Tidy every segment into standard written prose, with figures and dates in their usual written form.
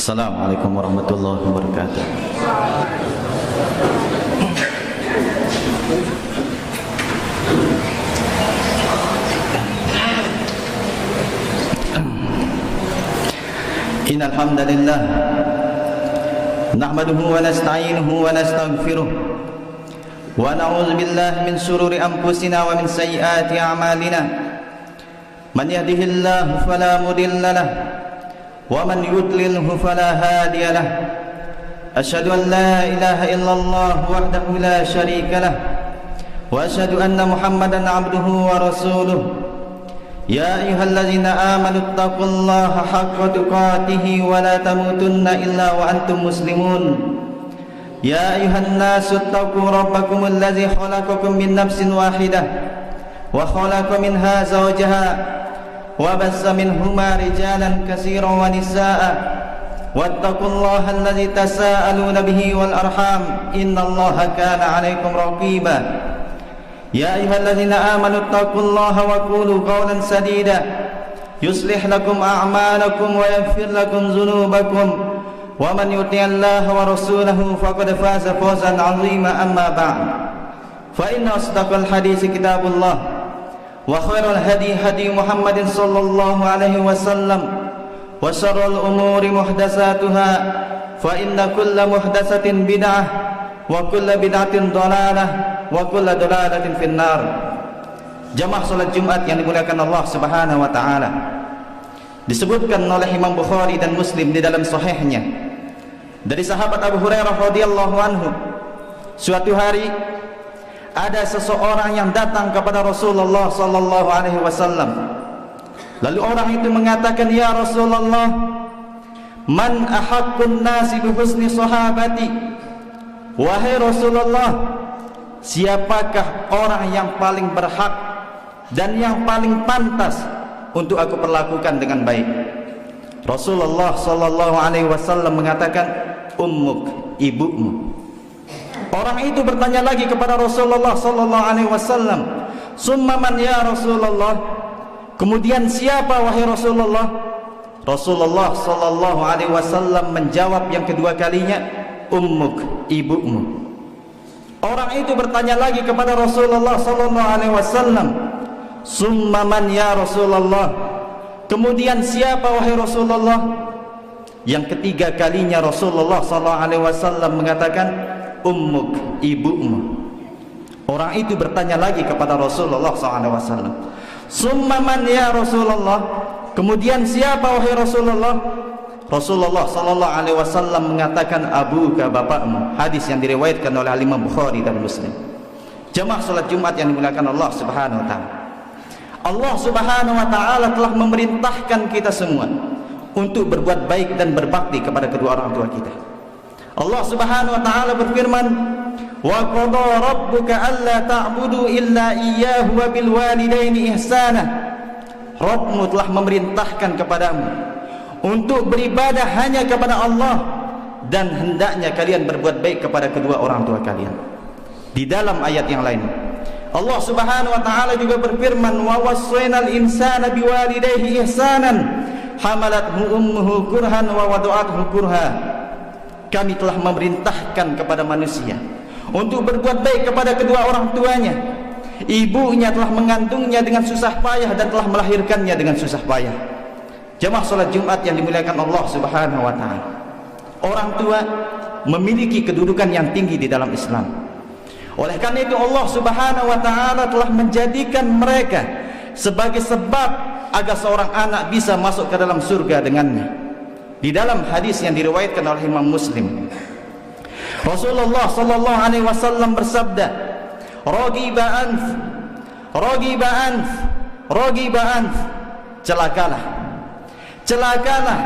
Assalamualaikum warahmatullahi wabarakatuh. Innal hamdalillah nahmaduhu wa nasta'inuhu wa nastaghfiruh wa na'udzu billahi min shururi anfusina wa min sayyiati a'malina. Man yahdihillahu fala mudilla lahu wa man yudlilhu fala hadiya lahu. Asyhadu an la ilaha illallah wahdahu la syarika lahu wa asyhadu anna Muhammadan 'abduhu wa rasuluh. Ya ayyuhallazina amanu taqullaha haqqa tuqatih wa la tamutunna illa wa antum muslimun. Ya ayyuhan nasu taqu rabbakumul ladzi khalaqakum min nafsin wahidah wa khalaqa minha zawjaha wa bassa minhuma rijalan katsiran wa nisaa'a wattaqullaha alladzi tasaaluna bihi wal arham innallaha kana 'alaikum raqiba. Ya ayyuhalladzina amanu taqullaha wa qulu qawlan sadida yuslih lakum a'malakum wa yaghfir lakum dhunubakum wa man yuti'illaha wa rasulahu faqad faza fawzan 'azima. Amma ba'd, fa inna asdaqal hadits kitabullah wa khairal hadi hadi Muhammadin sallallahu alaihi wasallam wa syarrul umuri muhdatsatuha fa inna kulla muhdatsatin bid'ah wa kulla bid'atin dhalalah wa kulla dhalalatin finnar. Jamaah salat Jumat yang dimuliakan Allah Subhanahu wa taala. Disebutkan oleh Imam Bukhari dan Muslim di dalam sahihnya dari sahabat Abu Hurairah radhiyallahu anhu, suatu hari ada seseorang yang datang kepada Rasulullah sallallahu alaihi wasallam. Lalu orang itu mengatakan, "Ya Rasulullah, man ahaqqun nasi bi husni sahabati?" Wahai Rasulullah, siapakah orang yang paling berhak dan yang paling pantas untuk aku perlakukan dengan baik? Rasulullah sallallahu alaihi wasallam mengatakan, ummuk, ibumu. Orang itu bertanya lagi kepada Rasulullah sallallahu alaihi wasallam, summa man ya Rasulullah? Kemudian siapa wahai Rasulullah? Rasulullah sallallahu alaihi wasallam menjawab yang kedua kalinya, ummuk, ibumu. Orang itu bertanya lagi kepada Rasulullah sallallahu alaihi wasallam, summa man ya Rasulullah? Kemudian siapa wahai Rasulullah? Yang ketiga kalinya Rasulullah sallallahu alaihi wasallam mengatakan, ummuk, ibumu. Orang itu bertanya lagi kepada Rasulullah sallallahu alaihi wasallam, summa man ya Rasulullah? Kemudian siapa wahai Rasulullah? Rasulullah sallallahu alaihi wasallam mengatakan, abuka, bapakmu. Hadis yang diriwayatkan oleh Imam Bukhari dan Muslim. Jemaah salat Jumat yang dimuliakan Allah Subhanahu wa taala. Allah Subhanahu wa taala telah memerintahkan kita semua untuk berbuat baik dan berbakti kepada kedua orang tua kita. Allah Subhanahu wa taala berfirman, wa qada rabbuka alla ta'budu illa iyyahu wa bil walidaini ihsana. Rabbmu telah memerintahkan kepadamu untuk beribadah hanya kepada Allah dan hendaknya kalian berbuat baik kepada kedua orang tua kalian. Di dalam ayat yang lain Allah Subhanahu wa taala juga berfirman, wa wassaynal insana biwalidayhi ihsanan hamalathu ummuhu kurhan wa wada'athu kurha. Kami telah memerintahkan kepada manusia untuk berbuat baik kepada kedua orang tuanya. Ibunya telah mengandungnya dengan susah payah dan telah melahirkannya dengan susah payah. Jemaah salat Jumat yang dimuliakan Allah Subhanahu wa taala. Orang tua memiliki kedudukan yang tinggi di dalam Islam. Oleh karena itu Allah Subhanahu wa taala telah menjadikan mereka sebagai sebab agar seorang anak bisa masuk ke dalam surga dengannya. Di dalam hadis yang diriwayatkan oleh Imam Muslim, Rasulullah sallallahu alaihi wasallam bersabda, "Ragiba anf, ragiba anf, ragiba anf." Celakalah, celakalah,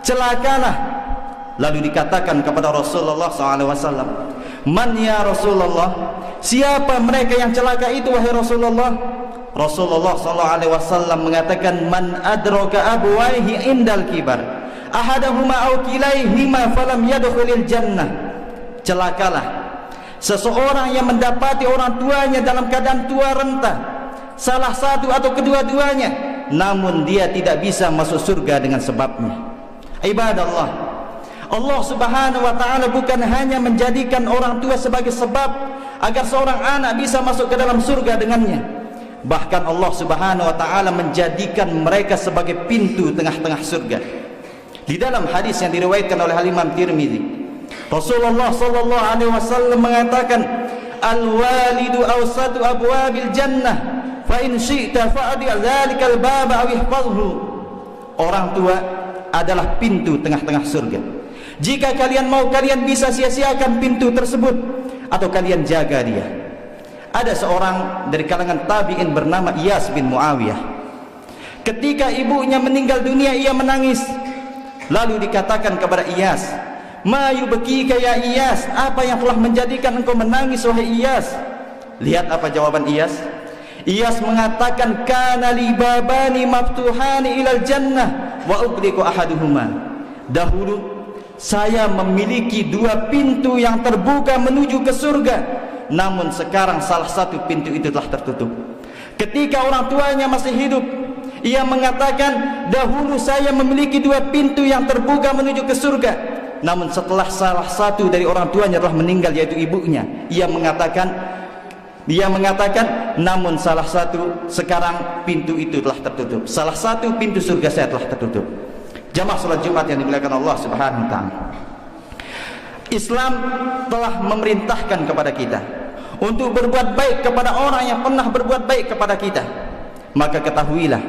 celakalah. Lalu dikatakan kepada Rasulullah SAW, man ya Rasulullah? Siapa mereka yang celaka itu wahai Rasulullah? Rasulullah SAW mengatakan, man adraka abwaihi indal kibar ahadahuma aw kilaihima falam yadkhulil jannah. Celakalah seseorang yang mendapati orang tuanya dalam keadaan tua renta, salah satu atau kedua-duanya, namun dia tidak bisa masuk surga dengan sebabnya. Ibadallah, Allah Subhanahu wa taala bukan hanya menjadikan orang tua sebagai sebab agar seorang anak bisa masuk ke dalam surga dengannya. Bahkan Allah Subhanahu wa taala menjadikan mereka sebagai pintu tengah-tengah surga. Di dalam hadis yang diriwayatkan oleh Imam Tirmizi, Rasulullah sallallahu alaihi wasallam mengatakan, "Al-walidu awsatu abwabil jannah, fa in syi'ta fa'di dzalikal baba aw ihfazhu." Orang tua adalah pintu tengah-tengah surga. Jika kalian mau, kalian bisa sia-siakan pintu tersebut atau kalian jaga dia. Ada seorang dari kalangan tabi'in bernama Iyas bin Muawiyah. Ketika ibunya meninggal dunia, ia menangis. Lalu dikatakan kepada Iyas, "Ma yubkika ya Iyas? Apa yang telah menjadikan engkau menangis wahai Iyas?" Lihat apa jawaban Iyas. Iyas mengatakan, "Kana li babani maftuhani ilal jannah wa ughliqu ahaduhuma." Dahulu saya memiliki dua pintu yang terbuka menuju ke surga, namun sekarang salah satu pintu itu telah tertutup. Ketika orang tuanya masih hidup, ia mengatakan, "Dahulu saya memiliki dua pintu yang terbuka menuju ke surga, namun setelah salah satu dari orang tuanya telah meninggal, yaitu ibunya, ia mengatakan, namun salah satu sekarang pintu itu telah tertutup. Salah satu pintu surga saya telah tertutup." Jamaah salat Jumat yang dimuliakan Allah Subhanahu wa taala. Islam telah memerintahkan kepada kita untuk berbuat baik kepada orang yang pernah berbuat baik kepada kita. Maka ketahuilah,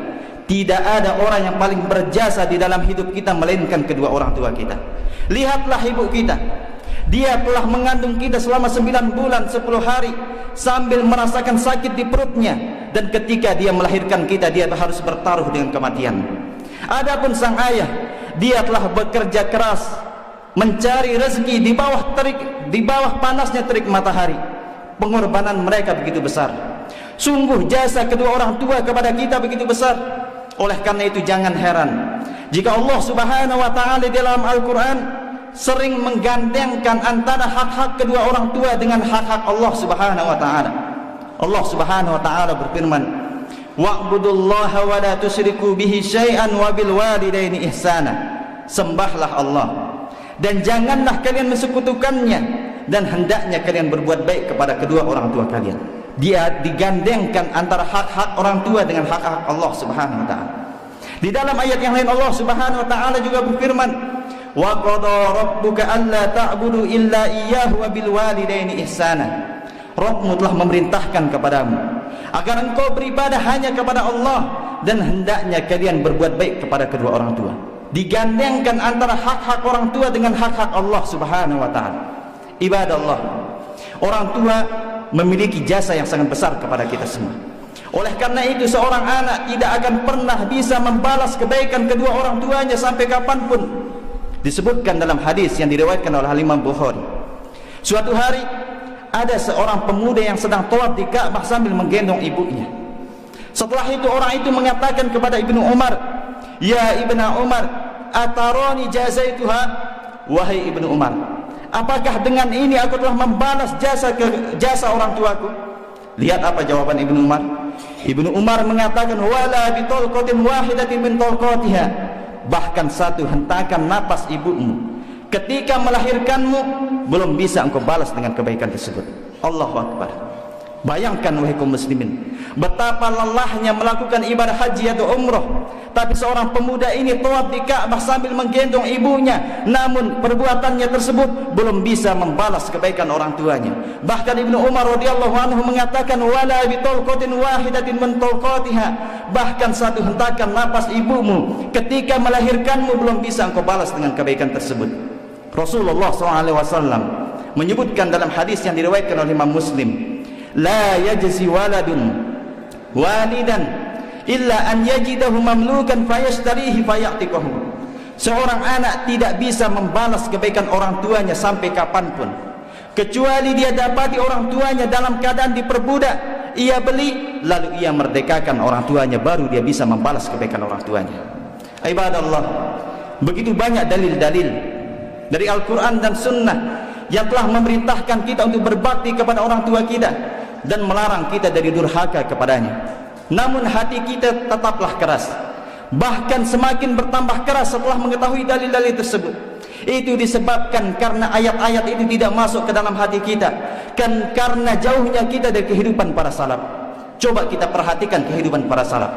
tidak ada orang yang paling berjasa di dalam hidup kita melainkan kedua orang tua kita. Lihatlah ibu kita. Dia telah mengandung kita selama 9 bulan 10 hari sambil merasakan sakit di perutnya, dan ketika dia melahirkan kita, dia harus bertaruh dengan kematian. Adapun sang ayah, dia telah bekerja keras mencari rezeki di bawah panasnya terik matahari. Pengorbanan mereka begitu besar. Sungguh jasa kedua orang tua kepada kita begitu besar. Oleh karena itu jangan heran jika Allah Subhanahu wa taala dalam Al-Qur'an sering menggandengkan antara hak-hak kedua orang tua dengan hak-hak Allah Subhanahu wa taala. Allah Subhanahu wa taala berfirman, "Wa'budullaha wa la tusyriku bihi syai'an wa bil walidaini ihsana." Sembahlah Allah dan janganlah kalian mensekutukannya, dan hendaknya kalian berbuat baik kepada kedua orang tua kalian. Dia digandengkan antara hak-hak orang tua dengan hak-hak Allah Subhanahu wa taala. Di dalam ayat yang lain Allah Subhanahu wa taala juga berfirman, "Wa qada rabbuka alla ta'budu illa iyyahu wa bil walidaini ihsana." Rabbmu telah memerintahkan kepadamu agar engkau beribadah hanya kepada Allah, dan hendaknya kalian berbuat baik kepada kedua orang tua. Digandengkan antara hak-hak orang tua dengan hak-hak Allah Subhanahu wa taala. Ibadah Allah, orang tua memiliki jasa yang sangat besar kepada kita semua. Oleh karena itu seorang anak tidak akan pernah bisa membalas kebaikan kedua orang tuanya sampai kapanpun. Disebutkan dalam hadis yang diriwayatkan oleh Imam Bukhari, suatu hari ada seorang pemuda yang sedang tawaf di Ka'bah sambil menggendong ibunya. Setelah itu orang itu mengatakan kepada Ibnu Umar, "Ya Ibnu Umar, atarani jazaituha?" Wahai Ibnu Umar, apakah dengan ini aku telah membalas jasa orang tuaku? Lihat apa jawaban Ibnu Umar. Ibnu Umar mengatakan, "Wala bi talqatin wahidatin min talqatiha." Bahkan satu hentakan napas ibumu ketika melahirkanmu belum bisa engkau balas dengan kebaikan tersebut. Allahu Akbar. Bayangkan wahai kaum muslimin, betapa lelahnya melakukan ibadah haji atau umroh, tapi seorang pemuda ini tawaf di Ka'bah sambil menggendong ibunya, namun perbuatannya tersebut belum bisa membalas kebaikan orang tuanya. Bahkan Ibnu Umar radhiyallahu anhu mengatakan, "Wala bi talqatin wahidatin min talqatiha." Bahkan satu hentakan napas ibumu ketika melahirkanmu belum bisa engkau balas dengan kebaikan tersebut. Rasulullah SAW menyebutkan dalam hadis yang diriwayatkan oleh Imam Muslim, "La yajzi waladun walidan illa an yajidahu mamlukan fayashtarihi fayatiqahu." Seorang anak tidak bisa membalas kebaikan orang tuanya sampai kapanpun, kecuali dia dapati orang tuanya dalam keadaan diperbudak, ia beli lalu ia merdekakan orang tuanya, baru dia bisa membalas kebaikan orang tuanya. Ibadallah, begitu banyak dalil-dalil dari Al-Quran dan Sunnah yang telah memerintahkan kita untuk berbakti kepada orang tua kita dan melarang kita dari durhaka kepadanya. Namun hati kita tetaplah keras, bahkan semakin bertambah keras setelah mengetahui dalil-dalil tersebut. Itu disebabkan karena ayat-ayat itu tidak masuk ke dalam hati kita, kan karena jauhnya kita dari kehidupan para salaf. Coba kita perhatikan kehidupan para salaf,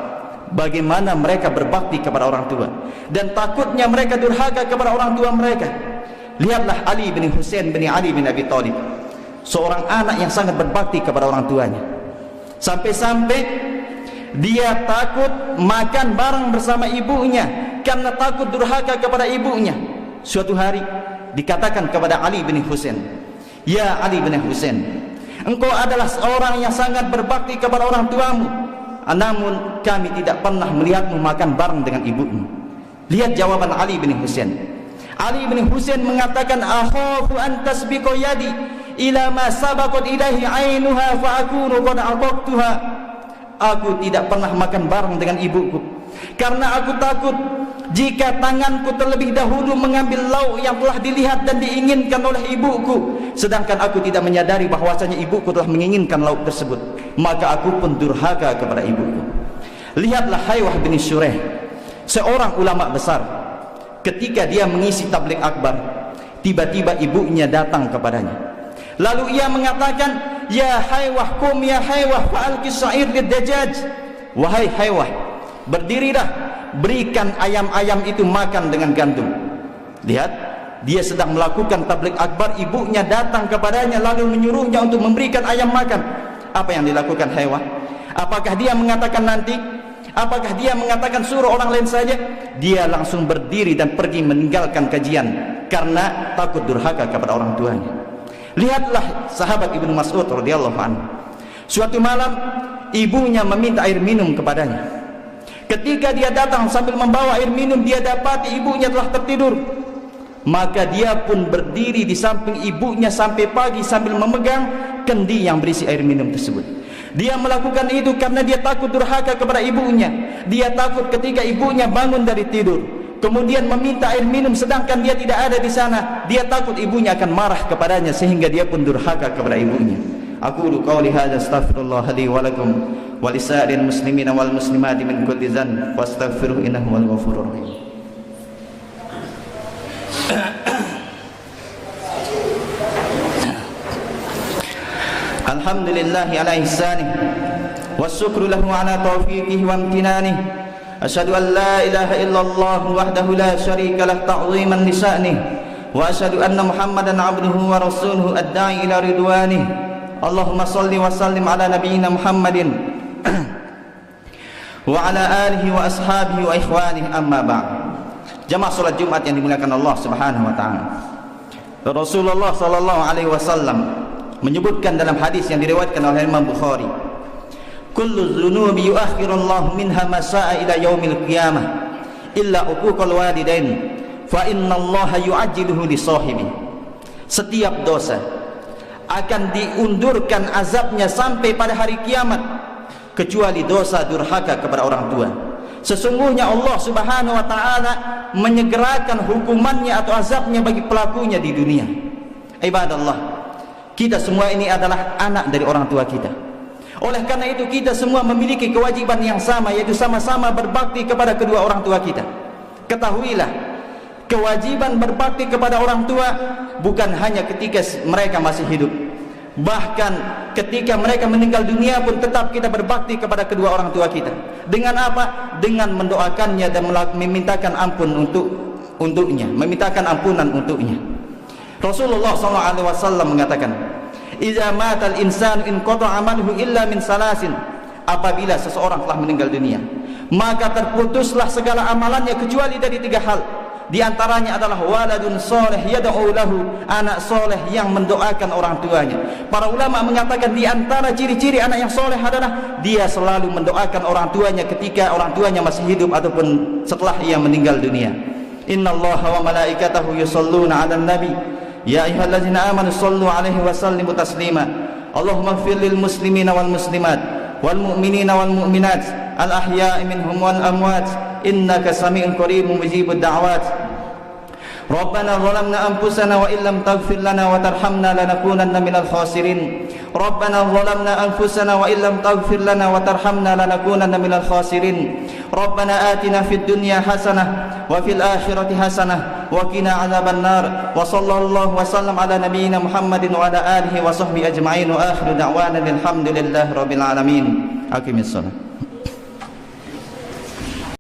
bagaimana mereka berbakti kepada orang tua, dan takutnya mereka durhaka kepada orang tua mereka. Lihatlah Ali bin Husain bin Ali bin Abi Thalib, seorang anak yang sangat berbakti kepada orang tuanya. Sampai-sampai dia takut makan bareng bersama ibunya karena takut durhaka kepada ibunya. Suatu hari dikatakan kepada Ali bin Husain, "Ya Ali bin Husain, engkau adalah seorang yang sangat berbakti kepada orang tuamu, namun kami tidak pernah melihatmu makan bareng dengan ibumu." Lihat jawaban Ali bin Husain. Ali bin Husain mengatakan, "Akhafu an tasbiqu yadi ila ma sabaqat ilaihi ainuha fa akunu qad aqtuha." Aku tidak pernah makan bareng dengan ibuku karena aku takut jika tanganku terlebih dahulu mengambil lauk yang telah dilihat dan diinginkan oleh ibuku, sedangkan aku tidak menyadari bahwasanya ibuku telah menginginkan lauk tersebut, maka aku pun durhaka kepada ibuku. Lihatlah Haywah bin Shuraih, seorang ulama besar. Ketika dia mengisi tabligh akbar, tiba-tiba ibunya datang kepadanya. Lalu ia mengatakan, "Ya Haywah, kum ya Haywah, fa'alqi sa'ir lid-dajjaj." Wahai Haywah, berdirilah, berikan ayam-ayam itu makan dengan gandum. Lihat, dia sedang melakukan tabligh akbar, ibunya datang kepadanya lalu menyuruhnya untuk memberikan ayam makan. Apa yang dilakukan Haywah? Apakah dia mengatakan nanti? Apakah dia mengatakan suruh orang lain saja? Dia langsung berdiri dan pergi meninggalkan kajian karena takut durhaka kepada orang tuanya. Lihatlah sahabat Ibnu Mas'ud radhiyallahu anhu. Suatu malam ibunya meminta air minum kepadanya. Ketika dia datang sambil membawa air minum, dia dapati ibunya telah tertidur. Maka dia pun berdiri di samping ibunya sampai pagi sambil memegang kendi yang berisi air minum tersebut. Dia melakukan itu karena dia takut durhaka kepada ibunya. Dia takut ketika ibunya bangun dari tidur kemudian meminta air minum sedangkan dia tidak ada di sana, dia takut ibunya akan marah kepadanya sehingga dia pun durhaka kepada ibunya. Aqulu qawli hadza astaghfirullah li wa lakum wa lisa'iril muslimina wal muslimati min kulli dhanb wastaghfiruhu innahu wal ghafurur rahim. Alhamdulillahi ala ihsanih wasyukru lahu ala taufiqihi wa amtinanih. Asyhadu an la ilaha illallah wahdahu la syarika lah ta'ziman li sya'nih wa asyhadu anna Muhammadan 'abduhu wa rasuluhu ad-da'i ila ridwanih. Allahumma shalli wa sallim ala nabiyyina Muhammadin wa ala alihi wa ashabihi wa ikhwanihi, amma ba'd. Jamaah salat Jumat yang dimuliakan Allah Subhanahu wa taala. Rasulullah sallallahu alaihi wasallam menyebutkan dalam hadis yang diriwayatkan oleh Imam Bukhari, kullu dzunubi yuakhirullahu minha ma sa'a ila yaumil qiyamah illa uquqal walidain fa innallaha yu'ajjiluhu li sahibi. Setiap dosa akan diundurkan azabnya sampai pada hari kiamat kecuali dosa durhaka kepada orang tua. Sesungguhnya Allah Subhanahu wa taala menyegerakan hukumannya atau azabnya bagi pelakunya di dunia. Ibadallah, kita semua ini adalah anak dari orang tua kita. Oleh karena itu kita semua memiliki kewajiban yang sama, yaitu sama-sama berbakti kepada kedua orang tua kita. Ketahuilah, kewajiban berbakti kepada orang tua bukan hanya ketika mereka masih hidup, bahkan ketika mereka meninggal dunia pun tetap kita berbakti kepada kedua orang tua kita. Dengan apa? Dengan mendoakannya dan memintakan ampun untuknya, memintakan ampunan untuknya. Rasulullah SAW mengatakan, "Idza matal insanu in qata'a amaluhu illa min salasin." Apabila seseorang telah meninggal dunia, maka terputuslah segala amalannya kecuali dari 3 hal. Di antaranya adalah waladun soleh yad'u lahu, anak soleh yang mendoakan orang tuanya. Para ulama mengatakan di antara ciri-ciri anak yang soleh adalah dia selalu mendoakan orang tuanya ketika orang tuanya masih hidup ataupun setelah ia meninggal dunia. Innallaha wa malaikatahu yusholluna 'alan nabi ya ayyuhallazina amanu shallu 'alaihi wa sallimu taslima. Allahumma ighfir lil muslimina wal muslimat wal mu'minina wal mu'minat al ahya'i minhum wal amwat innaka sami'un qaribun mujibud da'wat. Rabbana zalamna anfusana wa illam taghfir lana wa tarhamna lanakunanna minal khasirin. Rabbana zalamna anfusana wa illam taghfir lana wa tarhamna lanakunanna minal khasirin. Rabbana atina fid dunya hasanah wa fil akhirati hasanah wa qina adzabannar. Wa sallallahu wasallam ala nabiyyina Muhammadin wa ala alihi wa sahbihi ajma'in wa akhiru da'wana alhamdulillahi rabbil alamin. Aqimissalah.